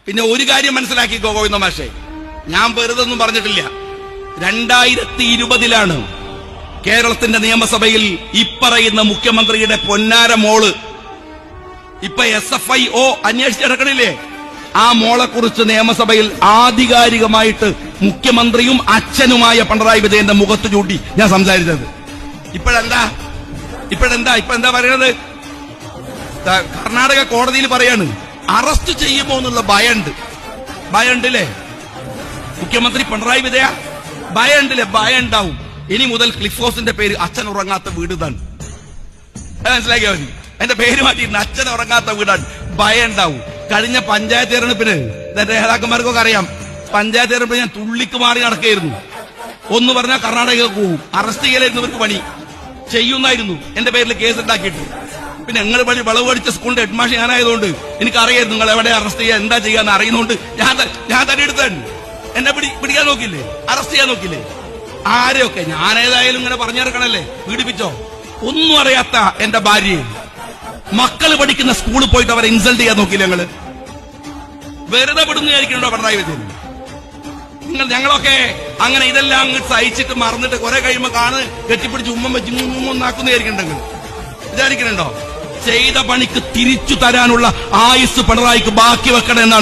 പിന്നെ ഒരു കാര്യം മനസ്സിലാക്കിക്കോ ഗോവിന്ദ മാഷേ, ഞാൻ വെറുതെ ഒന്നും പറഞ്ഞിട്ടില്ല. 2020 കേരളത്തിന്റെ നിയമസഭയിൽ ഇപ്പറയുന്ന മുഖ്യമന്ത്രിയുടെ പൊന്നാര മോള് ഇപ്പൊ SFIO അന്വേഷിച്ചിടക്കണില്ലേ, ആ മോളെ കുറിച്ച് നിയമസഭയിൽ ആധികാരികമായിട്ട് മുഖ്യമന്ത്രിയും അച്ഛനുമായ പിണറായി വിജയന്റെ മുഖത്ത് ചൂണ്ടി ഞാൻ സംസാരിച്ചത്. ഇപ്പോഴെന്താ പറയണത്? കർണാടക കോടതിയിൽ പറയാണ് അറസ്റ്റ് ചെയ്യുമോ എന്നുള്ള ഭയമുണ്ടല്ലേ മുഖ്യമന്ത്രി പിണറായി വിജയ? ഭയമുണ്ടല്ലേ? ഭയം ഉണ്ടാവും. ഇനി മുതൽ ക്ലിഫ് ഹൗസിന്റെ പേര് അച്ഛൻ ഉറങ്ങാത്ത വീട് തന്നെ മനസ്സിലാക്കിയാൽ മതി. എന്റെ പേര് മാറ്റിയിരുന്നു, അച്ഛൻ ഉറങ്ങാത്ത വീടാണ്. ഭയം ഉണ്ടാവും. കഴിഞ്ഞ പഞ്ചായത്ത് തെരഞ്ഞെടുപ്പിന് നേതാക്കന്മാർക്കൊക്കെ അറിയാം, പഞ്ചായത്ത് തെരഞ്ഞെടുപ്പിന് ഞാൻ തുള്ളിക്ക് മാറി നടക്കുകയായിരുന്നു. ഒന്ന് പറഞ്ഞാൽ കർണാടകയ്ക്ക് പോകും, അറസ്റ്റ് ചെയ്യലായിരുന്നു ഇവർക്ക് പണി, ചെയ്യുന്നായിരുന്നു എന്റെ പേരിൽ കേസ് ഉണ്ടാക്കിയിട്ട്. പിന്നെ നിങ്ങൾ വഴി വിളവ് പഠിച്ച സ്കൂളിന്റെ ഹെഡ്മാഷ് ഞാനായതുകൊണ്ട് എനിക്കറിയായിരുന്നു നിങ്ങൾ എവിടെ അറസ്റ്റ് ചെയ്യാൻ എന്താ ചെയ്യാന്ന് അറിയുന്നതുകൊണ്ട് ഞാൻ തന്നെ എടുത്താണ്. എന്നെ പിടിക്കാൻ നോക്കില്ലേ, അറസ്റ്റ് ചെയ്യാൻ നോക്കില്ലേ? ആരെയൊക്കെ ഞാൻ ഏതായാലും ഇങ്ങനെ പറഞ്ഞിറക്കണല്ലേ, പീഡിപ്പിച്ചോ? ഒന്നും അറിയാത്ത എന്റെ ഭാര്യയെ മക്കള് പഠിക്കുന്ന സ്കൂളിൽ പോയിട്ട് അവരെ ഇൻസൾട്ട് ചെയ്യാൻ നോക്കില്ല ഞങ്ങള്? വെറുതെ വിടുന്നതായിരിക്കണോ പിണറായി വിജയൻ? ഞങ്ങളൊക്കെ അങ്ങനെ ഇതെല്ലാം അങ്ങ് സഹിച്ചിട്ട് മറന്നിട്ട് കുറെ കഴിയുമ്പോ കെട്ടിപ്പിടിച്ച് ഉമ്മം വെച്ച് ഒന്നാക്കുന്നതായിരിക്കണ്ടെങ്കിൽ വിചാരിക്കണുണ്ടോ? ചെയ്ത പണിക്ക് തിരിച്ചു തരാനുള്ള ആയുസ് പിണറായിക്ക് ബാക്കി വെക്കണം എന്നാണ്